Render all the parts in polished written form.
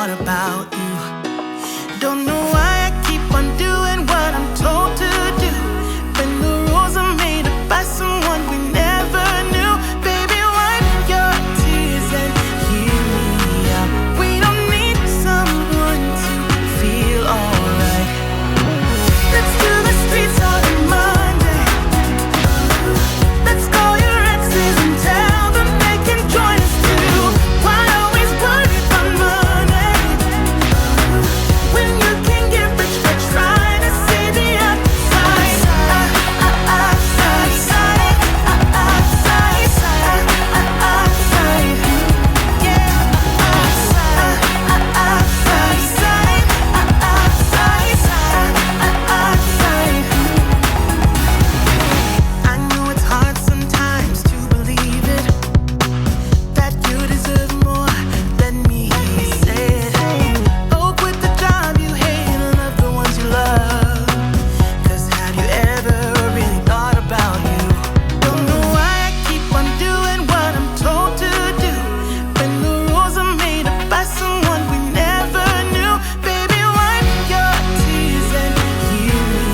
thought about you. Don't know why I keep on doing what I'm told to do, when the rules are made up by someone we never knew. Baby, wipe your tears and hear me out. We don't need someone to feel alright. Let's do the streets on Monday. Let's call your exes and tell them they can join us too. Why always worry about money when you can get rich by trying to see the outside? I know it's hard sometimes to believe it, that you deserve more than me. Said, oh, quit the job you hate and love the ones you love. 'Cause have you ever really thought about you? Don't know why I keep on doing what I'm told to do, when the rules are made up by someone we never knew. Baby, wipe your tears and hear me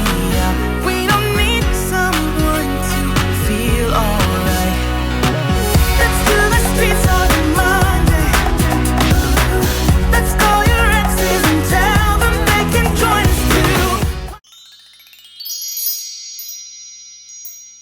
out. We don't need someone to feel alright. Let's do the streets on Monday. Let's call your exes and tell them they can join us too.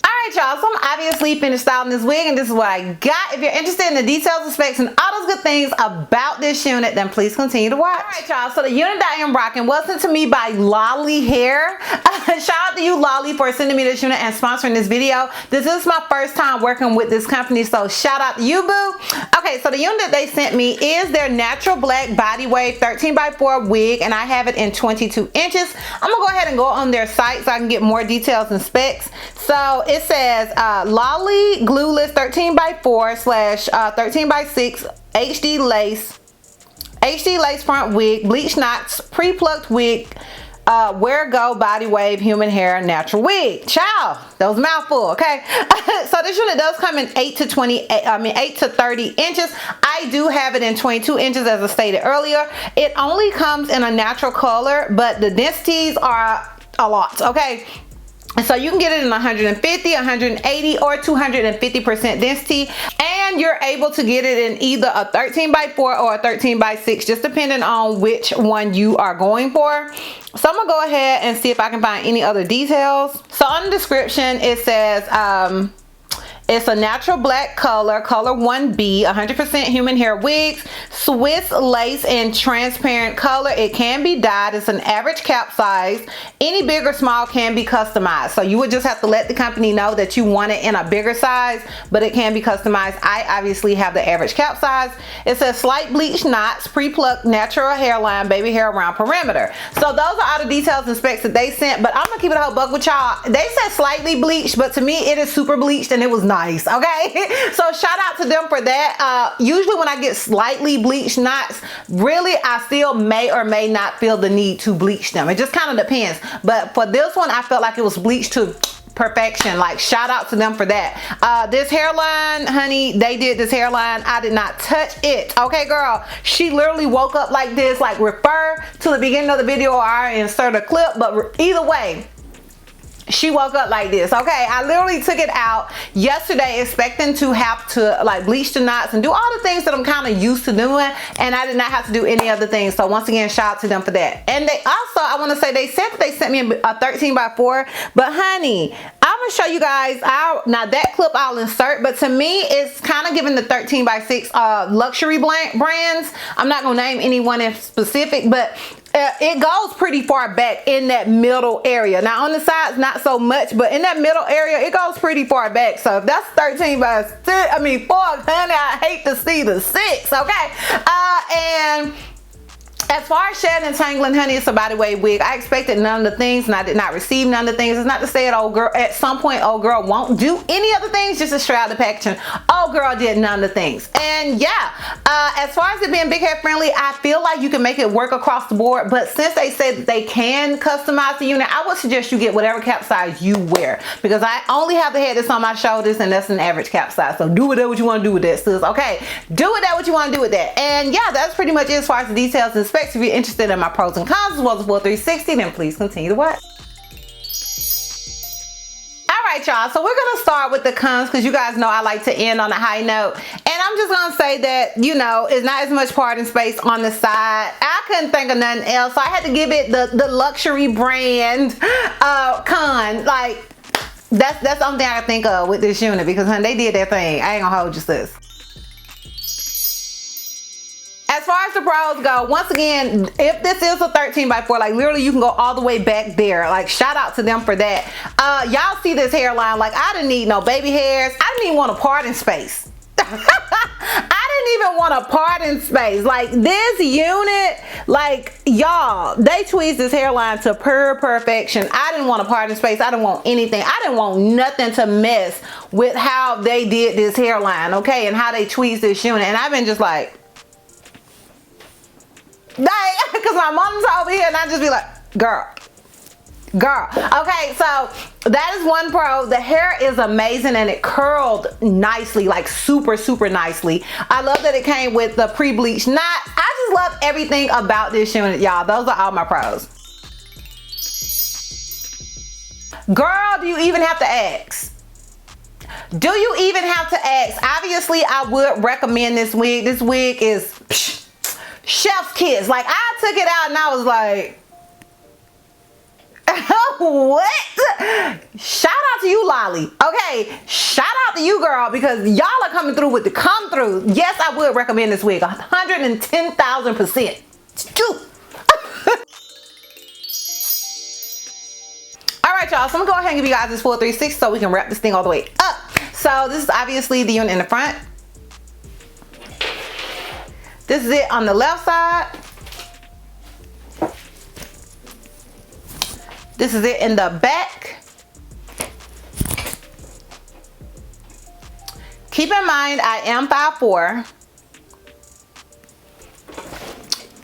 Alright y'all, so I'm obviously finished styling this wig and this is what I got. If you're interested in the details and specs and all those good things about this unit, then please continue to watch. Alright y'all, so the unit that I am rocking was sent to me by Lolly Hair. Shout out to you, Lolly, for sending me this unit and sponsoring this video. This is my first time working with this company, so shout out to you, boo. Okay, so the unit that they sent me is their natural black body wave 13x4 wig, and I have it in 22 inches. I'm gonna go ahead and go on their site so I can get more details and specs. So it says Lolly glueless 13x4 slash 13x6 HD lace front wig, bleach knots, pre-plucked wig, wear go body wave human hair natural wig. Ciao, that was a mouthful. Okay. So this unit does come in 8 to 30 inches. I do have it in 22 inches as I stated earlier. It only comes in a natural color, but the densities are a lot. Okay. So you can get it in 150, 180, or 250% density, and you're able to get it in either a 13x4 or a 13x6, just depending on which one you are going for. So I'm gonna go ahead and see if I can find any other details. So on the description it says it's a natural black color 1B, 100% human hair wigs, Swiss lace and transparent color. It can be dyed. It's an average cap size. Any big or small can be customized. So you would just have to let the company know that you want it in a bigger size, but it can be customized. I obviously have the average cap size. It says slight bleach knots, pre-plucked natural hairline, baby hair around perimeter. So those are all the details and specs that they sent, but I'm gonna keep it a whole buck with y'all. They said slightly bleached, but to me it is super bleached and it was nice. Okay, so shout out to them for that. Usually when I get slightly bleached knots, really I still may or may not feel the need to bleach them. It just kind of depends, but for this one I felt like it was bleached to perfection. Like, shout out to them for that. This hairline, honey, they did this hairline. I did not touch it. Okay, girl, she literally woke up like this. Like, refer to the beginning of the video or I insert a clip, but either way, she woke up like this. Okay, I literally took it out yesterday expecting to have to like bleach the knots and do all the things that I'm kind of used to doing, and I did not have to do any other things. So once again, shout out to them for that. And they also, I want to say, they said that they sent me a 13x4, but honey, I'm gonna show you guys. Now that clip I'll insert, but to me it's kind of giving the 13x6 luxury brands. I'm not gonna name anyone in specific, but it goes pretty far back in that middle area. Now on the sides not so much, but in that middle area it goes pretty far back. So if that's 13x6, I mean 4, honey, I hate to see the 6. Okay, and As far as shedding and tangling, honey, it's a body weight wig. I expected none of the things and I did not receive none of the things. It's not to say that old girl, at some point old girl won't do any of the things, just to straight out the packaging. Old girl did none of the things. And yeah, as far as it being big head friendly, I feel like you can make it work across the board. But since they said that they can customize the unit, I would suggest you get whatever cap size you wear, because I only have the head that's on my shoulders and that's an average cap size. So do whatever you want to do with that, sis. Okay, do with that what you want to do with that. And yeah, that's pretty much it as far as the details and specs. If you're interested in my pros and cons as well as the full 360, then please continue to watch. Alright y'all, so we're gonna start with the cons because you guys know I like to end on a high note. And I'm just gonna say that, you know, it's not as much parting space on the side. I couldn't think of nothing else, so I had to give it the luxury brand con. Like, that's the only thing I can think of with this unit, because honey, they did their thing. I ain't gonna hold you, sis. As far as the pros go, once again, if this is a 13x4, like literally you can go all the way back there. Like, shout out to them for that. Y'all see this hairline, like I didn't need no baby hairs. I didn't even want a parting space. I didn't even want a parting space. Like, this unit, like, y'all, they tweezed this hairline to perfection. I didn't want a parting space. I didn't want anything. I didn't want nothing to mess with how they did this hairline, okay, and how they tweezed this unit. And I've been just like, because my mom's over here and I just be like, girl. Okay, so that is one pro. The hair is amazing and it curled nicely, like super nicely. I love that it came with the pre-bleached knot. I just love everything about this unit, y'all. Those are all my pros. Girl, do you even have to ask? Do you even have to ask? Obviously, I would recommend this wig. This wig is chef's kiss. Like, I took it out and I was like, what? Shout out to you, Lolly. Okay, shout out to you, girl, because y'all are coming through with the come through. Yes, I would recommend this wig 110,000%. Alright y'all, so I'm gonna go ahead and give you guys this full 360 so we can wrap this thing all the way up. So this is obviously the unit in the front. This is it on the left side. This is it in the back. Keep in mind, I am 5'4".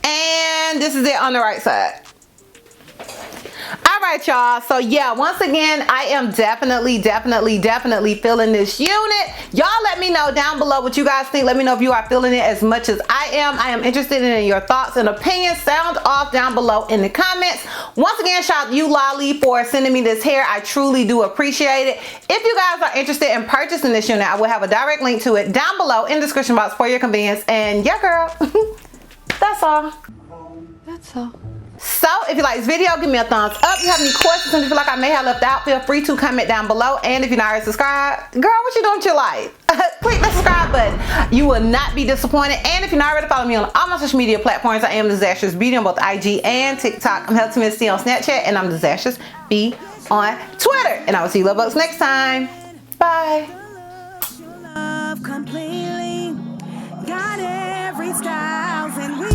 And this is it on the right side. Alright y'all, so yeah, once again, I am definitely feeling this unit. Y'all let me know down below what you guys think. Let me know if you are feeling it as much as I am. I am interested in your thoughts and opinions. Sound off down below in the comments. Once again, shout out to you, Lolly, for sending me this hair. I truly do appreciate it. If you guys are interested in purchasing this unit, I will have a direct link to it down below in the description box for your convenience. And yeah, girl, that's all. That's all. So if you like this video, give me a thumbs up. If you have any questions and you feel like I may have left out, feel free to comment down below. And if you're not already subscribed, girl, what you doing with your life? Click the subscribe button. You will not be disappointed. And if you're not already following me on all my social media platforms, I am DizastrousBeauty on both IG and TikTok. I'm Healthy Miss C on Snapchat, and I'm DizastrousB on Twitter. And I will see you love bugs next time. Bye. Got every style and we